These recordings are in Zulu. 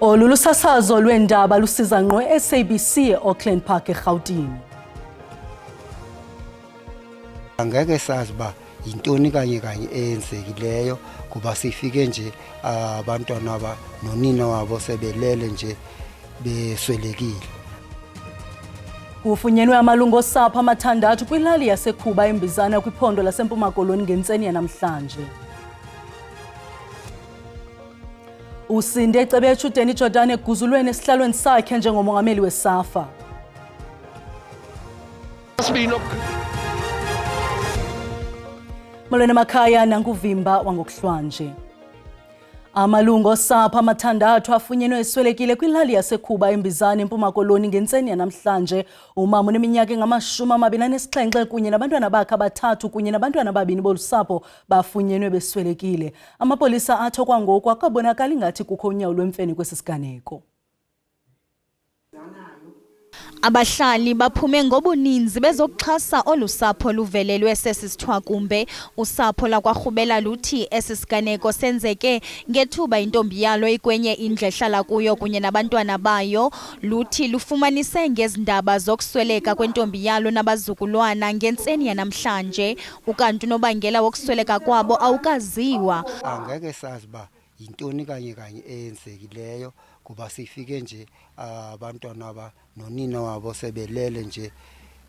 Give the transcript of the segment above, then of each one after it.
Lolu sasazo lwendaba lusiza ngqo SABC eAuckland Park eGauteng. Angeke sazi ba yintoni kanye eyenzekileyo kuba sifike nje abantwana nonina wabo sebelele nje beswelekile. Kufunyenwe amalungu osapho amathandathu kwilali yaseKhuba eMbizana kwiphondo laseMpuma Koloni ngentseni yanamhlanje. Usinde Cebetshu Danny Jordan eguzulweni esihlalweni sakhe njengomongameli weSAFA. Molweni Makhaya nankuvimba wangokuhlwanje. Amalungu osapho amathandathu afunyenwe eswelekile kwilali yaseKhuba eMbizana eMpuma Koloni ngentseni yanamhlanje. Umama oneminyaka engama-27 kunye nabantwana bakhe abathathu kunye nabantwana ababini bolusapho bafunyenwe beswelekile. Amapolisa athi kwangoku akabonakali ngathi kukho unyawo lwemfene kwesi siganeko. Abahlali baphume ngobuninzi bezokuxhasa olusapho luvelelwe sesisithwakumbe. Usapho lakwaRhubela luthi esisiganeko senzeke ngethuba intombi yalo ikwenye indlu ehlala kuyo kunye nabantwana bayo. Luthi lufumanise ngezindaba zokusweleka kwentombi yalo nabazukulwana ngentseni yanamhlanje. Ukanti unobangela wokusweleka kwabo awukaziwa. Angeke sazi ba yintoni kanye eyenzekileyo kuba sifike nje abantwana nonina wabo sebelele nje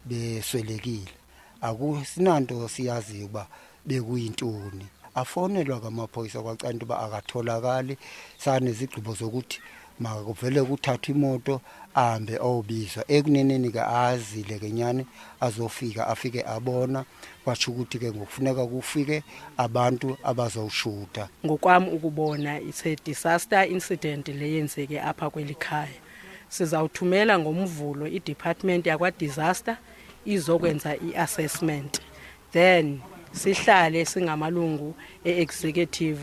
beswelekile. Akusinanto siyazi ukuba bekuyintoni. Afonelwa kamaphoyisa kwacanda uba akatholakali sanezigqibo zokuthi makuvele kuthathwa imoto ahambe obizwa ekuneneni ke azile ke nyani azofika afike abona kwathi ukuthi ke ngokufuneka kufike abantu abazowushuta. Ngokwami ukubona it's a disaster incident leyenzeke apha kwelikhaya. Sizawuthumela ngomvulo iDepartment yakwa disaster izokwenza iassessment, then sihlale singamalungu eexecutive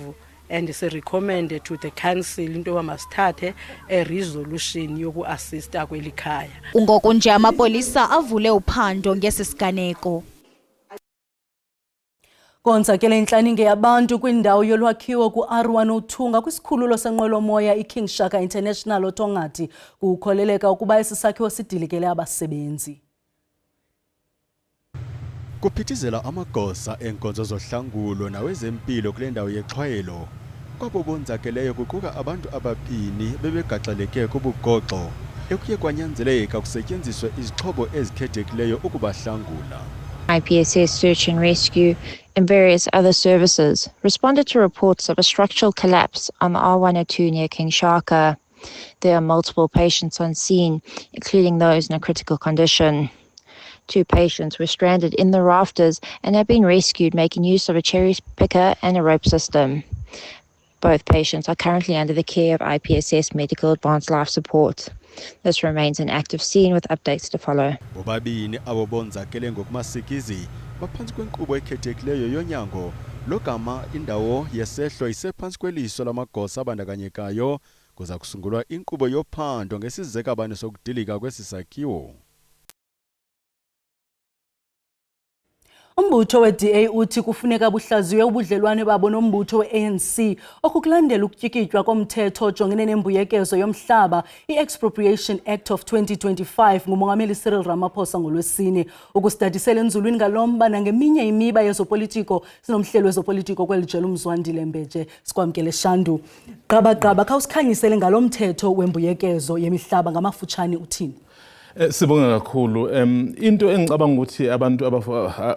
and se recommend to the council into amasithathe a resolution yokuassista kwelikhaya. Ngoku nje amapolisa avule uphando ngesisiganeko. Konzakele intlaninge yabantu kwindawo yolwakhiwo ku-R102 ngakwisikhululo senqwelomoya iKing Shaka International oTongati. Kukholeleka ukuba esi sakhiwo sidilikele abasebenzi. Kuphithizela amagosa enkonzo zohlangulo nawezempilo kule ndawo yexhwayelo. Kwabo bonzakeleyo kuquka abantu ababini bebegaxeleke kubugoxo ekuye kwanyanzeleka kusetyenziswe izixhobo ezikhethekileyo ukubahlangula. IPSS Search and Rescue and various other services responded to reports of a structural collapse on the R102 near King Shaka. There are multiple patients on scene, including those in a critical condition. 2 patients were stranded in the rafters and have been rescued making use of a cherry picker and a rope system. Both patients are currently under the care of IPSS Medical Advanced Life Support. This remains an active scene with updates to follow. Bobabini abo bonzakele ngokumasikizi baphansi kwenkqubo ekhethekileyo yonyango. Logama indawo yesehlo isephansi kweliso lamagosa abandakanyekayo kuza kusungulwa inkqubo yophando ngesizekabane sokudilika kwesi sakhiwo. Umbutho we-DA uthi kufuneka buhlaziywe ubudlelwane babo nombutho we-ANC okukulandela ukutyikitywa komthetho ojongene nembuyekezo yomhlaba i-Expropriation Act of 2025 ngumongameli Cyril Ramaphosa ngolwesine. Ukusidadisela enzulwini ngalomba nangeminye imiba yezopolitiko sinomhlelo wezopolitiko kweli jelo uMzwandile Mbeje. Sikwamkele Shandu. Gqaba khawusikhanyisele ngalomthetho wembuyekezo yemihlaba ngamafutshane uthini? Sibonga kakhulu. Into engicabanga ukuthi abantu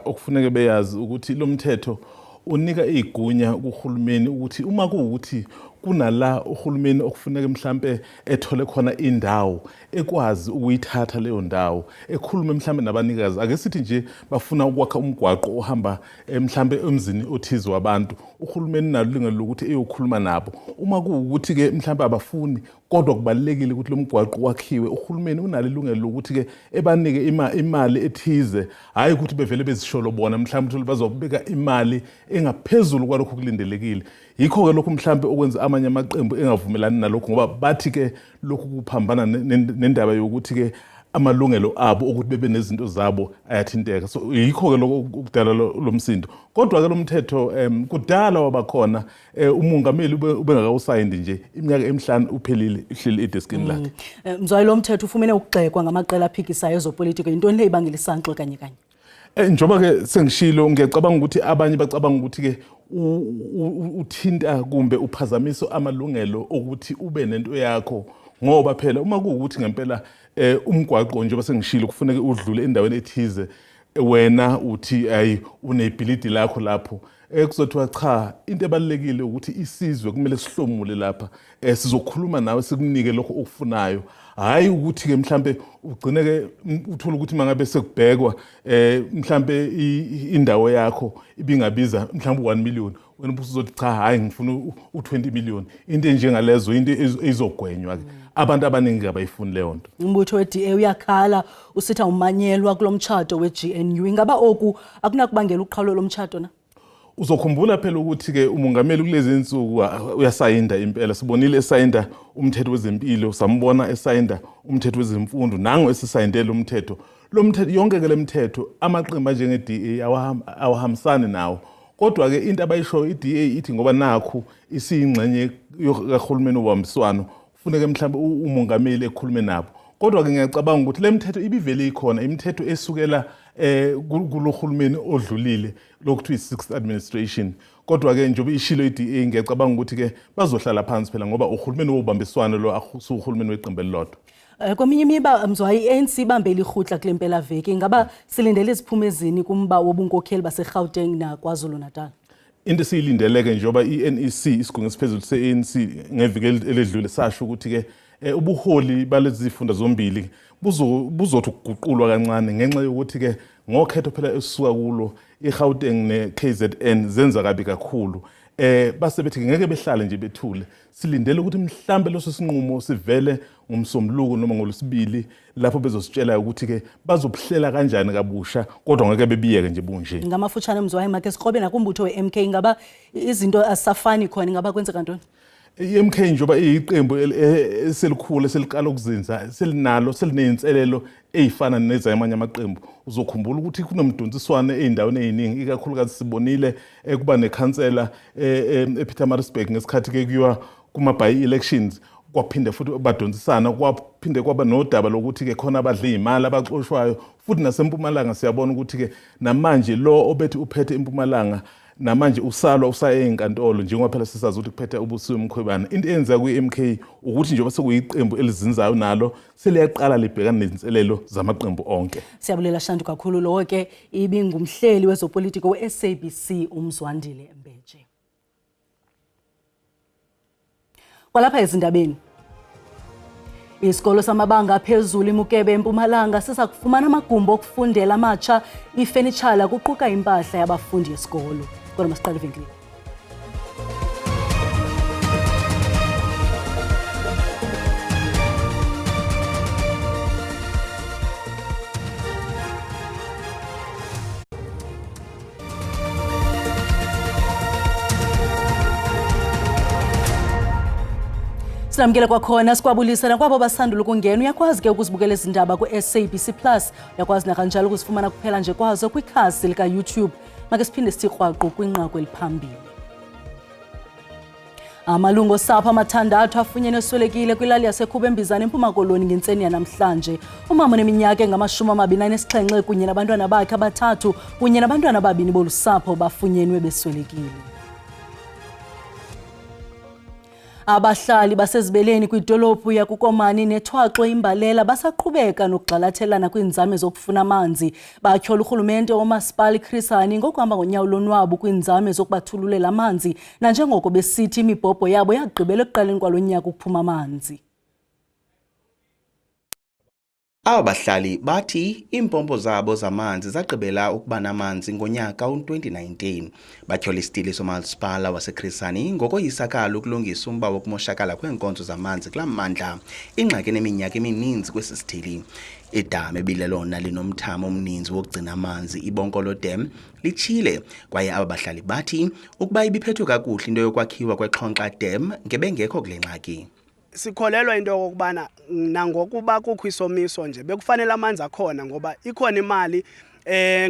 okufuneka beyazi ukuthi lo mthetho unika igunya kuhulumeni ukuthi uma kuukuthi kunala uhulumeni okufuneka mhlambe ethole khona indawo ekwazi ukuyithatha leyo ndawo ekhulume mhlambe nabanikazi ake sithi nje bafuna ukwakha umgwaqo ohamba mhlambe emzini othize wabantu uhulumeni nalo lingelo lokuthi eyokhuluma nabo uma kuukuthi ke mhlambe abafuni kodwa kubalekile ukuthi lo mgwaqo wakhiwe uhulumeni unalo ilungelo lokuthi ke ebanike imali ethize hayi ukuthi bevele bezisholo bona mhlambe ukuthi bazobeka imali engaphezulu kwalokho kulindelekile. Yikho ke lokho mhlambe okwenza amanye amaqembu engavumelani nalokho ngoba bathi ke lokhu kuphambana nendaba yokuthi ke amalungelo abo ukuthi bebe nezinto zabo ayathinteka. So yikho ke lokudala lo msindo. Kodwa ke lo mthetho kudala wabakhona umongameli ubengakawusayindi nje iminyaka emihlanu uphelile ihleli edeskini lakhe. Mzwayi lo mthetho ufumene ukugxekwa ngamaqela aphikisayo ezopolitiko. Yintoni le ibangela isankxwe kanye kanye? Njoba ke sengishilo ngiyacabanga ukuthi abanye bacabanga ukuthi ke uthinta kumbe uphazamisa amalungelo ukuthi ube nento yakho ngoba phela uma kuukuthi ngempela umgwaqo njengoba sengishilo kufuneka udlule endaweni ethize wena uthi ayi unebhilidi lakho lapho kuzothiwa cha into ebalekile ukuthi isizwe kumele sihlomule lapha sizokhuluma nawe sikunike lokho okufunayo hayi ukuthi ke mhlambe ugcine ke uthola ukuthi mangabe sekubhekwa mhlambe indawo yakho ibingabiza mhlambe 1 million wena ubuzothi cha hayi ngifuna u20 million into enjengalezo into izogwenywa ke abantu abaningi abayifuni leyo nto. Umbutho we-DA uyakhala usitha umanyelwa kulomtshato we-GNU. Ingaba oku akunakubangela uqhawulo lomtshato na? Uzokhumbula phela ukuthi ke umongameli kulezi insuku uyasayinda impela. Sibonile esayinda umthetho wezempilo, sambona esayinda umthetho wezemfundo, nango esisayindele umthetho. Lo mthetho yonke ke lemithetho amaqembu njenge-DA awahambisani nawo. Kodwa ke into abayisho i-DA ithi ngoba nakho isiyingxenye kahulumeni wobambiswano kufuneka mhlawumbe umongameli ekhulume nabo. Kodwa ke ngiyacabanga ukuthi le mithetho ibivele ikhona, imithetho esukela kulohulumeni odlulile lokuthiwa i6th administration. Kodwa ke njengoba ishilo i-DA ngiyacabanga ukuthi ke bazohlala phansi phela ngoba uhulumeni wobambiswano lo akusuhulumeni weqembu elilodwa. Kweminye imiba Mzwayi i-ANC ibambele ihutla kule mpela veki. Ingaba silindele iziphumo ezini kumba wobunkokheli baseGauteng naKwaZulu Natal? Into siyilindeleke njengoba i-NEC isigungu esiphezulu se-ANC ngeviki eledlule sasho ukuthi ke ubuholi balezi zifunda zombili buzothi ukuguqulwa kancane ngenxa yokuthi ke ngokhetho phela esisuka kulo iGauteng neKZN zenza kabi kakhulu. Base bethi ngeke behlale nje bethule. Silindele ukuthi mhlambe leso sinqumo sivele ngomsombuluko noma ngolesibili lapho bezositshela ukuthi ke bazophlela kanjani kabusha kodwa ngeke bebiyeke nje bunje. Ngamafuthane Mzwayi make sikhobe nakumbutho we-MK ingaba izinto asafani khona ingaba kwenzeka ntoni? I-MK njengoba iyiqembu eselikhulu eseliqala ukuzinza selineyinselelo eyifana nezamanye amaqembu. Uzokhumbula ukuthi kunomdonsiswane ey'ndaweni ey'ningi ikakhulukazi sibonile kuba nekhansela ePietermaritzburg ngesikhathi ke kuyiwa kuma-by-elections kwaphinde futhi badonsisana kwaphinde kwaba nodaba lokuthi ke khona abadla iy'mali abaxoshwayo futhi naseMpumalanga siyabona ukuthi ke namanje lo obethi uphethe eMpumalanga namanje usalwa usaye enkantolo njengoba phela sisazi ukuthi kuphethe uBusiwe Mkhwebane. Into eyenza kwi-MK ukuthi njengoba sekuyiqembu elizinzayo nalo seliyaqala libhekana nezinselelo zamaqembu onke. Siyabulela Shandu kakhulu lo ke ibingumhleli wezopolitiko we-SABC uMzwandile Mbeje. Kwalapha ezindabeni isikolo samabanga aphezulu iMukebe eMpumalanga sisakufumana amagumbi okufundela amatsha ifenitshala kuquka impahla yabafundi esikolo. Kodwa masiqale evenkileni. Sinamkela kwakhona sikwabulisa nakwabo basandula ukungena. Uyakwazi ke ukuzibukela izindaba ku-SABC Plus. Uyakwazi nakanjalo ukuzifumana kuphela nje kwazo kwikhasi lika-YouTube. Make siphinde siqhwaqo kwinqaku eliphambili. Amalungu osapho amathandathu afunyenwe eswelekile kwilali yaseKhubembizana eMpuma Koloni ngentseni yanamhlanje. Umama oneminyaka engama-27 kunye nabantwana bakhe abathathu kunye nabantwana ababini bolusapho bafunyenwe beswelekile. Abahlali basezibeleni kwidolophu yakuKomani neThwaxo imbalela basaqhubeka nokugxalathelana kwiinzame zokufuna amanzi. Batyhola urhulumente womasipala Chris Hani ngokuhamba ngonyawo lonwabu kwiinzame zokubathululela amanzi nanjengoko besithi imibhobho yabo yagqibela ekuqaleni kwalo nyaka ukuphuma amanzi. Aba bahlali bathi impompo zabo zamanzi zagqibela ukuba namanzi ngonyaka u-2019. Batyhola isithili somasipala waseChris Hani ngokoyisakala ukulungisa umba wokumoshakala kweenkonzo zamanzi kulaa mmandla. Ingxaki eneminyaka emininzi kwesi sithili. Idam ebilelona linomthamo omninzi wokugcina amanzi iBonkolo Dam litshile kwaye aba bahlali bathi ukuba ibiphethwe kakuhle into yokwakhiwa kweXhonxa Dam ngebengekho kule ngxaki. sikholelwa into yokubana nangokuba kukho isomiso nje bekufanele amanzi akhona ngoba ikhona imali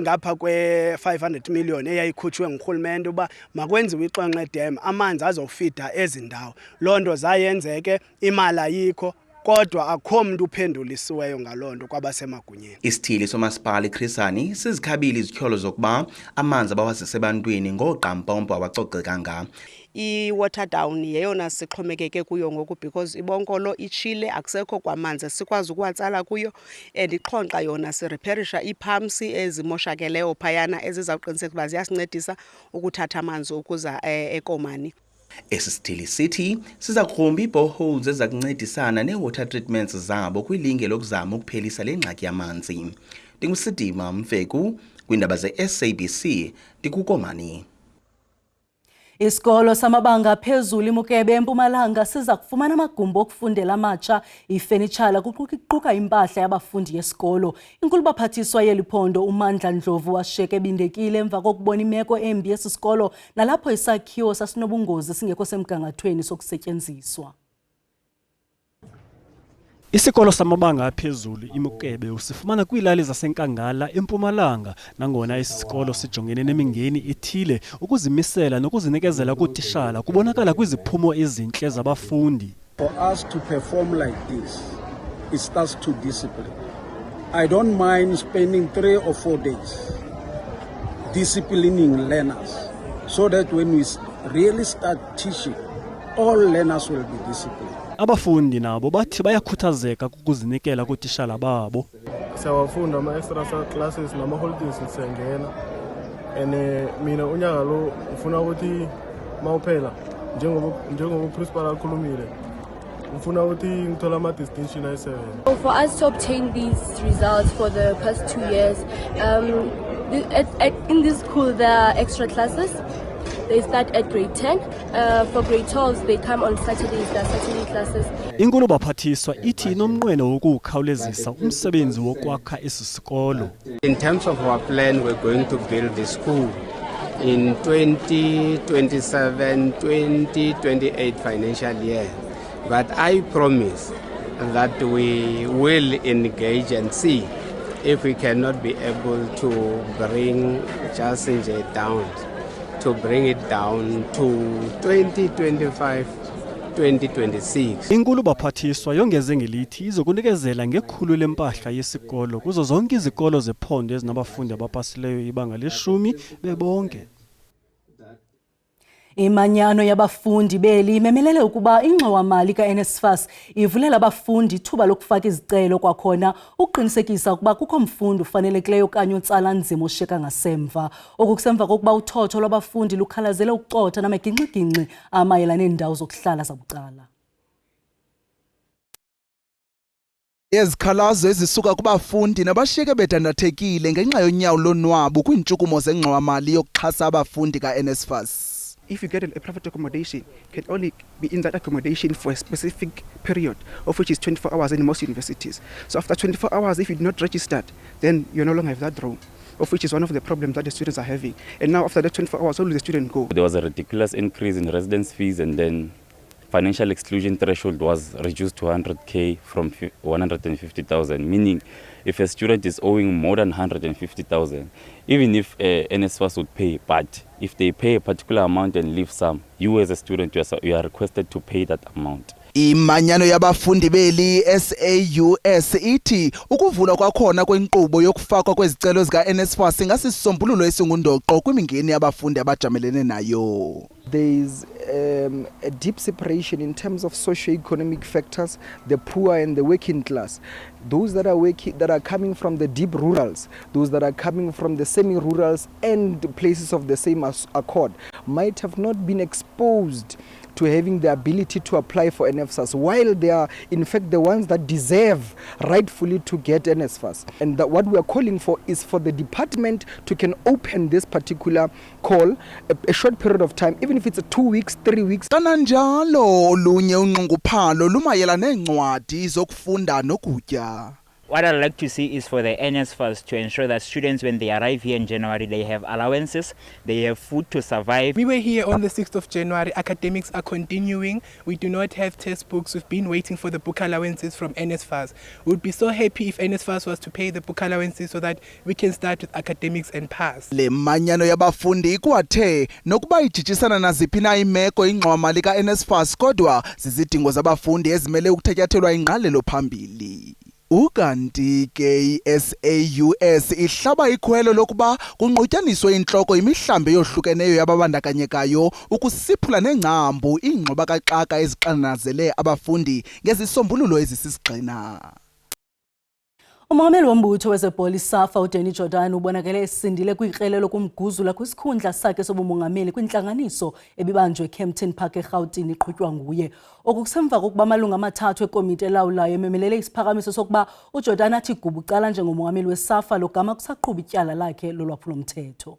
ngapha kwe-500 million eyayikhutshwe ngurhulumente uba makwenziwe iXonxe Dam amanzi azofida ezindawo. Loo nto zayenzeke, imali ayikho, kodwa akho mntu uphendulisiweyo ngaloo nto kwabasemagunyeni. Isithili somasipala iChris Hani sizikhabile izityholo zokuba amanzi abawazisa ebantwini ngooqampompo abacocekanga. I-water down yeyona sixhomekeke kuyo ngoku because ibonkolo itshile akusekho kwamanzi sikwazi ukuwatsala kuyo, and iXhonxa yona sireparisha ii-pumps ezimoshakeleyo phayana ezizawuqiniseka uba ziyasincedisa ukuthatha amanzi ukuza eKomani. Esi sithili sithi siza kugrumba ii-boreholes ezakuncedisana nee-water treatments zabo kwilinge lokuzama ukuphelisa le ngxaki yamanzi. NdinguSidima Mfeku kwiindaba ze-SABC ndikuKomani. Isikolo samabanga phezulu iMukebe eMpumalanga siza kufumana amagumbi okufundela amatsha, ifenitshala kuquka impahla yabafundi yesikolo. Inkulu baphathiswa yeli phondo uMandla Ndlovu washiyeka ebindekile emva kokubona imeko embi yesisikolo nalapho isakhiwo sasinobungozi singekho semgangathweni sokusetyenziswa. Isikolo samabanga aphezulu iMukebe usifumana kwiilali zaseNkangala eMpumalanga, nangona isikolo sijongene nemingeni ethile ukuzimisela nokuzinikezela kutishala kubonakala kwiziphumo ezintle zabafundi. For us to perform like this, it starts to discipline. I don't mind spending 3 or 4 days disciplining learners so that when we really start teaching, all learners will be disciplined. Abafundi nabo bathi bayakhuthazeka kukuzinikela kutishala babo. Siyawafunda ama-extra classes nama-holidays siyangena, and mina unyaka lo ufuna ukuthi mawuphela njengoba principal akhulumile ufuna ukuthi ngithola ama-distinction ayi-7. For us to obtain these results for the past 2 years, in this school there are extra classes. They start at grade 10. For grade 12, they come on Saturdays, there are Saturday classes. Inkulu baphathiswa ithi inomnqweno wokukhawulezisa umsebenzi wokwakha esi sikolo. In terms of our plan, we're going to build the school in 2027-2028 financial year. But I promise that we will engage and see if we cannot be able to bring Chasinje down. To bring it down to 2025-2026. Inkulu baphathiswa yongeze ngelithi izokunikezela ngekhulu lempahla yesikolo kuzo zonke izikolo zephondo ezinabafundi abapasileyo ibanga le-10 bebonke. Imanyano yabafundi beli imemelele ukuba ingxowa-mali ka-NSFAS ivulela abafundi ithuba lokufaka izicelo kwakhona ukuqinisekisa ukuba kukho mfundi ufanelekileyo okanye otsala nzima oshiyeka ngasemva. Oku kusemva kokuba uthotho lwabafundi lukhalazele ukucotha namagingxi-gingxi amayelana neendawo zokuhlala zabucala. Ezikhalazo ezisuka kubafundi nabashiyeke bedandathekile ngenxa yonyawo lonwabo kwiintshukumo zengxowa-mali yokuxhasa abafundi ka-NSFAS. If you get a private accommodation, can only be in that accommodation for a specific period, of which is 24 hours in most universities. So after 24 hours, if you're not registered, then you no longer have that room, of which is one of the problems that the students are having. And now after that 24 hours, where will the student go? There was a ridiculous increase in residence fees, and then financial exclusion threshold was reduced to 100K from 150,000, meaning if a student is owing more than 150,000, even if NSFAS would pay, but if they pay a particular amount and leave some, you as a student, you are requested to pay that amount. Imanyano yabafundi beli SAUS ithi ukuvula kwakhona kwenkqubo yokufakwa kwezicelo zika-NSFAS ingasisombululo esingundoqo kwimingeni yabafundi abajamelene nayo. There is a deep separation in terms of socio-economic factors, the poor and the working class. Those that are coming from the deep rurals, those that are coming from the semi-rurals and places of the same accord might have not been exposed to having the ability to apply for NSFAS, while they are in fact the ones that deserve rightfully to get NSFAS. And that what we are calling for is for the department to can open this particular call a short period of time, even if it's 2 weeks, 3 weeks. Kananjalo olunye unxunguphalo lumayela neencwadi zokufunda nokutya. What I'd like to see is for the NSFAS to ensure that students, when they arrive here in January, they have allowances, they have food to survive. We were here on the 6th of January. Academics are continuing. We do not have textbooks. We've been waiting for the book allowances from NSFAS. We would be so happy if NSFAS was to pay the book allowances so that we can start with academics and pass. Le manyano yabafundi ikwathe nokuba ijijisana naziphi na imeko ingxowa-mali ka-NSFAS kodwa zizidingo zabafundi ezimele ukuthatyathelwa ingqalelo phambili. Ukanti ke i-SAUS ihlaba ikhwelo lokuba kunqutyaniswe intloko imihlambi yohlukeneyo yababandakanyekayo ukusiphula nengcambu ingxoba kaxaka ezixanazele abafundi ngezisombululo ezisisigxina. Umongameli wombutho wezebhola iSAFA uDanny Jordan ubonakele esindile kwikrele lokumguzula kwisikhundla sakhe sobumongameli kwintlanganiso ebibanjwe eKempton Park eRhawutini iqhutywa nguye. Okusemva kokuba amalungu amathathu ekomiti elawulayo ememelele isiphakamiso sokuba uJordan athi gubucala njengomongameli weSAFA logama kusaqhuba ityala lakhe lolwaphulo-mthetho.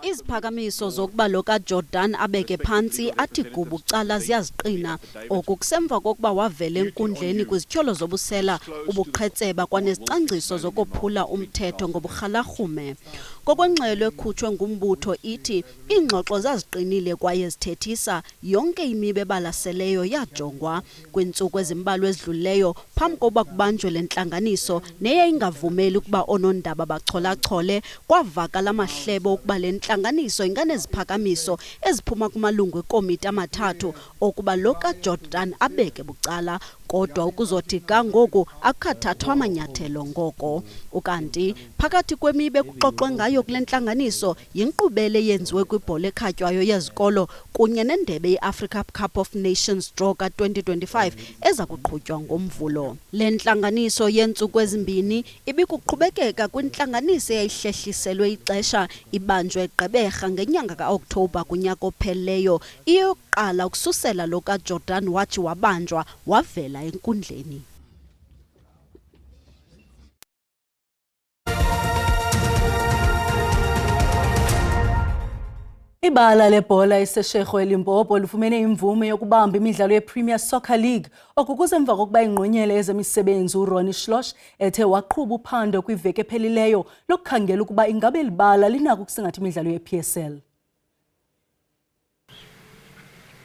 Iziphakamiso zokuba lo kaJordan abeke phantsi athi gubucala ziyaziqina oku kusemva kokuba wavela enkundleni kwizityholo zobusela ubuqhetseba kwanezicwangciso zokophula umthetho ngoburhalarhume. Ngokwengxelo ekhutshwe ngumbutho ithi iingxoxo zaziqinile kwaye zithethisa yonke imiba ebalaseleyo yajongwa kwiintsuku ezimbalwa ezidlulileyo phambi kokuba kubanjwe le ntlanganiso neyayingavumeli ukuba oonondaba bacholachole kwavakala amahlebo ukuba le ntlanganiso inganeziphakamiso eziphuma kumalungu ekomiti amathathu okuba lo kaJordan abeke bucala kodwa ukuzothi kangoku akukathathwa amanyathelo ngoko. Ukanti phakathi kwemibe kuxoxwe ngayo kule ntlanganiso yinkqubela eyenziwe kwibhola ekhatywayo yezikolo kunye nendebe ye-Africa Cup of Nations draw ka-2025 eza kuqhutywa ngoMvulo. Le ntlanganiso yeentsuku ezimbini ibikuqhubekeka kwintlanganiso eyayihlehliselwe ixesha ibanjwe eGqeberha ngenyanga kaOktobha kunyaka ophelileyo iyokuqala ukususela lo kaJordan wathi wabanjwa wavela enkundleni. Ibala lebhola iseshego eLimpopo lifumene imvume yokubamba imidlalo yePremier Soccer League okukusemva kokuba ingqonyele ezemisebenzi uRonnie Schloss ethe waqhuba uphando kwiveki ephelileyo lokukhangela ukuba ingabe libala linako ukusingatha imidlalo yePSL.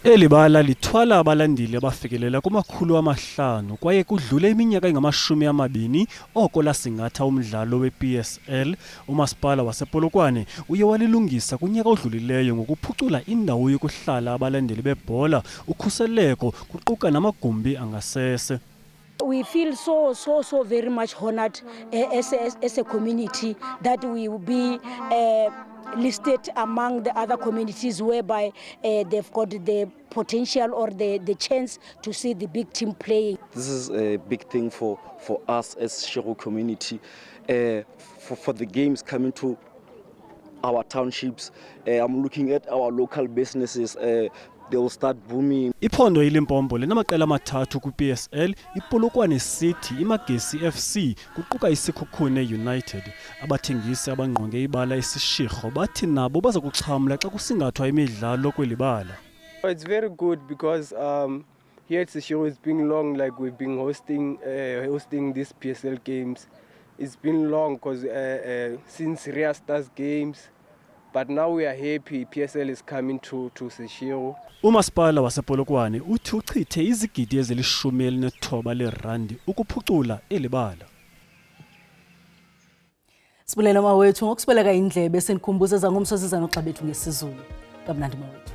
Eli bala lithwala abalandeli abafikelela kuma-500 kwaye kudlule iminyaka engama-20 oko lasingatha umdlalo we-PSL. Umasipala wasePolokwane uye walilungisa kunyaka odlulileyo ngokuphucula indawo yokuhlala abalandeli bebhola, ukhuseleko kuquka namagumbi angasese. We feel so very much honored as a community that we will be listed among the other communities whereby they've got the potential or the chance to see the big team playing. This is a big thing for us as Shego community, for the games coming to our townships. I'm looking at our local businesses. They will start booming. Iphondo iLimpopo linamaqela amathathu kwi-PSL, iPolokwane City, iMagesi FC kuquka iSikhukhune United. Abathengisi abangqonge ibala isishirho bathi nabo baza kuxhamla xa kusingathwa imidlalo kweli bala. It's very good because here at Seshego it's been long, like we've been hosting these PSL games. It's been long because since Ria Stars games. But now we are happy PSL is coming to Seshego. Umasipala wasePolokwane uthi uchithe izigidi ezili-19 leerandi ukuphucula eli bala. Sibulela mawethu ngokusibeleka indlebe senikhumbuza zangomsazizana xa bethu ngesizulu. Kamnandi mawethu.